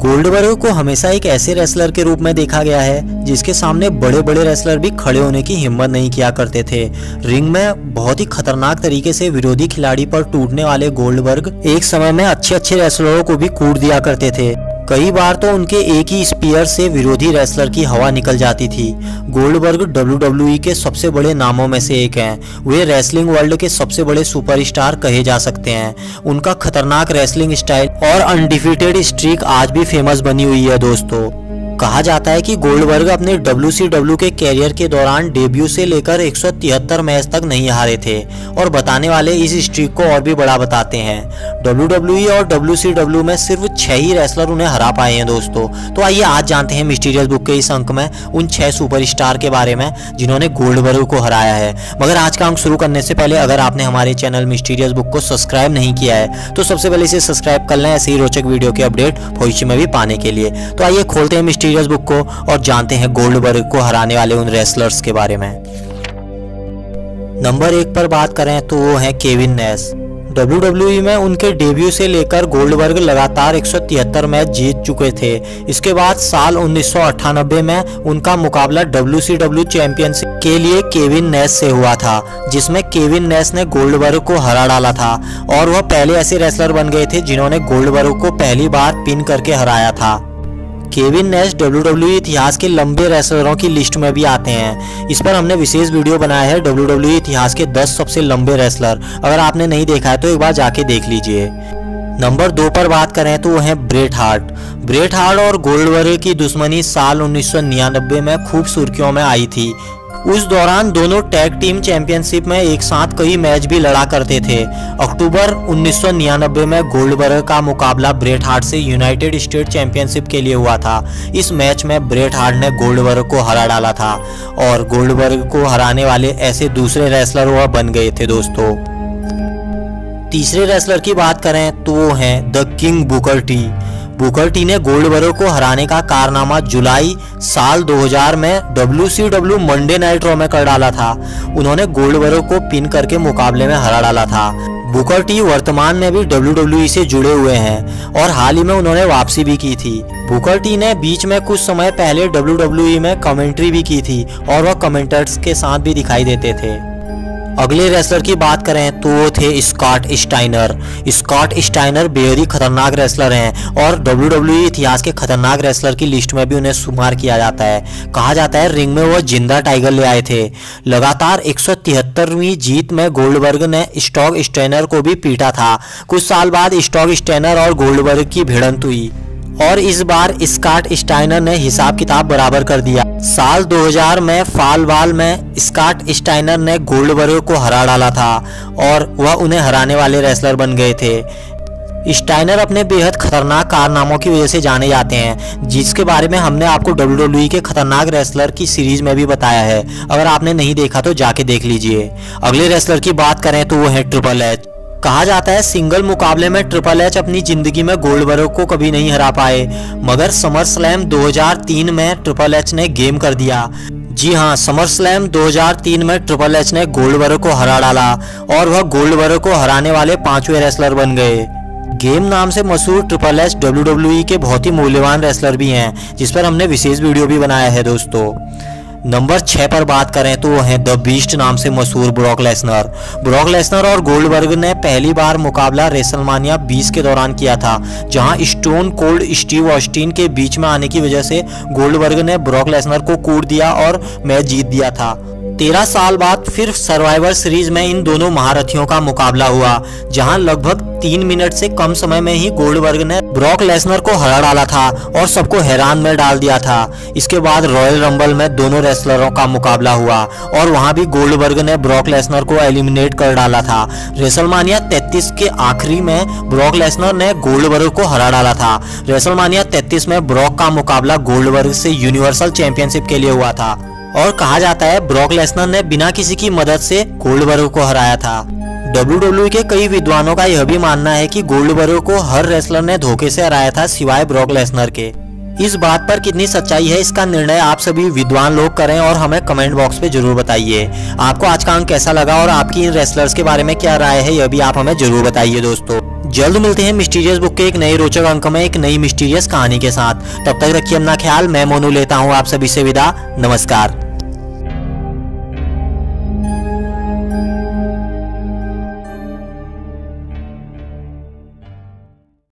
Goldberg को हमेशा एक ऐसे रेसलर के रूप में देखा गया है जिसके सामने बड़े बड़े रेसलर भी खड़े होने की हिम्मत नहीं किया करते थे। रिंग में बहुत ही खतरनाक तरीके से विरोधी खिलाड़ी पर टूटने वाले गोल्डबर्ग एक समय में अच्छे रेसलरों को भी कूट दिया करते थे। कई बार तो उनके एक ही स्पीयर से विरोधी रेसलर की हवा निकल जाती थी। गोल्डबर्ग WWE के सबसे बड़े नामों में से एक हैं। वे रेसलिंग वर्ल्ड के सबसे बड़े सुपरस्टार कहे जा सकते हैं। उनका खतरनाक रेसलिंग स्टाइल और अनडिफीटेड स्ट्रीक आज भी फेमस बनी हुई है दोस्तों। कहा जाता है कि गोल्डबर्ग अपने WCW के कैरियर के दौरान डेब्यू से लेकर 173 मैच तक नहीं हारे थे और बताने वाले इस स्ट्रीक को और भी बड़ा बताते हैं। WWE और WCW में सिर्फ 6 ही रेसलर उन्हें हरा पाए हैं दोस्तों। तो आइए आज जानते हैं मिस्टीरियस बुक के इस अंक में उन 6 सुपरस्टार के बारे में जिन्होंने गोल्डबर्ग को हराया है। मगर आज का अंक शुरू करने से पहले अगर आपने हमारे चैनल मिस्टीरियस बुक को सब्सक्राइब नहीं किया है तो सबसे पहले इसे सब्सक्राइब कर लें, ऐसे ही रोचक वीडियो के अपडेट भविष्य में भी पाने के लिए। तो आइए खोलते हैं मिस्टीरियस बुक को और जानते हैं गोल्डबर्ग को हराने वाले उन रेसलर्स के बारे में। नंबर 1 पर बात करें तो वो है केविन नेश। WWE में उनके डेब्यू से लेकर गोल्डबर्ग लगातार 173 मैच जीत चुके थे। इसके बाद साल 1998 में उनका मुकाबला WCW चैंपियनशिप के लिए केविन नेश से हुआ था, जिसमें केविन नेश ने गोल्डबर्ग को हरा डाला था और वह पहले ऐसे रेसलर बन गए थे जिन्होंने गोल्डबर्ग को पहली बार पिन करके हराया था। केविन नेश WWE इतिहास के लंबे रेसलरों की लिस्ट में भी आते हैं। इस पर हमने विशेष वीडियो बनाया है WWE इतिहास के 10 सबसे लंबे रेसलर। अगर आपने नहीं देखा है तो एक बार जाके देख लीजिए। नंबर 2 पर बात करें तो वो है ब्रेट हार्ट। ब्रेट हार्ट और गोल्डबर्ग की दुश्मनी साल 1999 में खूब सुर्खियों में आई थी। उस दौरान दोनों टैग टीम चैंपियनशिप में एक साथ कई मैच भी लड़ा करते थे। अक्टूबर 1999 में गोल्डबर्ग का मुकाबला ब्रेट हार्ट से यूनाइटेड स्टेट चैंपियनशिप के लिए हुआ था। इस मैच में ब्रेट हार्ट ने गोल्डबर्ग को हरा डाला था और गोल्डबर्ग को हराने वाले ऐसे दूसरे रेसलर वह बन गए थे दोस्तों। तीसरे रेसलर की बात करें तो वो हैं the king Booker T. Booker T ने गोल्डबर्ग को हराने का कारनामा जुलाई साल 2000 में WCW मंडे नाइट रॉ में कर डाला था। उन्होंने गोल्डबर्ग को पिन करके मुकाबले में हरा डाला था। बुकर टी वर्तमान में भी WWE से जुड़े हुए हैं और हाल ही में उन्होंने वापसी भी की थी। बुकर टी ने बीच में कुछ समय पहले WWE में कमेंट्री भी की थी और वह कमेंटर्स के साथ भी दिखाई देते थे। अगले रेसलर की बात करें तो वो थे स्कॉट स्टाइनर। स्कॉट स्टाइनर बेहद ही खतरनाक रेसलर हैं और WWE इतिहास के खतरनाक रेसलर की लिस्ट में भी उन्हें शुमार किया जाता है। कहा जाता है रिंग में वो जिंदा टाइगर ले आए थे। लगातार 173वीं जीत में गोल्डबर्ग ने स्कॉट स्टाइनर को भी पीटा था। कुछ साल बाद स्कॉट स्टाइनर और गोल्डबर्ग की भिड़ंत हुई और इस बार स्कॉट स्टाइनर ने हिसाब किताब बराबर कर दिया। साल 2000 में फॉल वॉल में स्कॉट स्टाइनर ने गोल्डबर्ग को हरा डाला था और वह उन्हें हराने वाले रेसलर बन गए थे। स्टाइनर अपने बेहद खतरनाक कारनामों की वजह से जाने जाते हैं, जिसके बारे में हमने आपको WWE के खतरनाक रेसलर की सीरीज में भी बताया है। अगर आपने नहीं देखा तो जाके देख लीजिए। अगले रेसलर की बात करें तो वो है ट्रिपल एच। कहा जाता है सिंगल मुकाबले में ट्रिपल एच अपनी जिंदगी में गोल्डबर्ग को कभी नहीं हरा पाए, मगर समर स्लैम 2003 में ट्रिपल एच ने गेम कर दिया। जी हाँ, समर स्लैम 2003 में ट्रिपल एच ने गोल्डबर्ग को हरा डाला और वह गोल्डबर्ग को हराने वाले 5वें रेसलर बन गए। गेम नाम से मशहूर ट्रिपल एच WWE के बहुत ही मूल्यवान रेसलर भी हैं, जिस पर हमने विशेष वीडियो भी बनाया है दोस्तों। नंबर 6 पर बात करें तो वो है द बीस्ट नाम से मशहूर ब्रॉक लेसनर। ब्रॉक लेसनर और गोल्डबर्ग ने पहली बार मुकाबला रेसलमानिया 20 के दौरान किया था, जहां स्टोन कोल्ड स्टीव ऑस्टिन के बीच में आने की वजह से गोल्डबर्ग ने ब्रॉक लेसनर को कूट दिया और मैच जीत दिया था। 13 साल बाद फिर सर्वाइवर सीरीज में इन दोनों महारथियों का मुकाबला हुआ, जहां लगभग 3 मिनट से कम समय में ही गोल्डबर्ग ने ब्रॉक लेसनर को हरा डाला था और सबको हैरान में डाल दिया था। इसके बाद रॉयल रंबल में दोनों रेसलरों का मुकाबला हुआ और वहां भी गोल्डबर्ग ने ब्रॉक लेसनर को एलिमिनेट कर डाला था। रेसलमानिया 33 के आखिरी में ब्रॉक लेसनर ने गोल्डबर्ग को हरा डाला था। रेसलमानिया 33 में ब्रॉक का मुकाबला गोल्डबर्ग से यूनिवर्सल चैंपियनशिप के लिए हुआ था और कहा जाता है ब्रॉक लेसनर ने बिना किसी की मदद से गोल्डबर्ग को हराया था। WWE के कई विद्वानों का यह भी मानना है कि गोल्डबर्ग को हर रेसलर ने धोखे से हराया था सिवाय ब्रॉक लेसनर के। इस बात पर कितनी सच्चाई है इसका निर्णय आप सभी विद्वान लोग करें और हमें कमेंट बॉक्स पे जरूर बताइए। आपको आज का अंक कैसा लगा और आपकी इन रेसलर्स के बारे में क्या राय है यह भी आप हमें जरूर बताइए दोस्तों। जल्द मिलते हैं मिस्टीरियस बुक के एक नए रोचक अंक में एक नई मिस्टीरियस कहानी के साथ। तब तक रखिए अपना ख्याल। मैं मोनू लेता हूँ आप सभी से विदा। नमस्कार।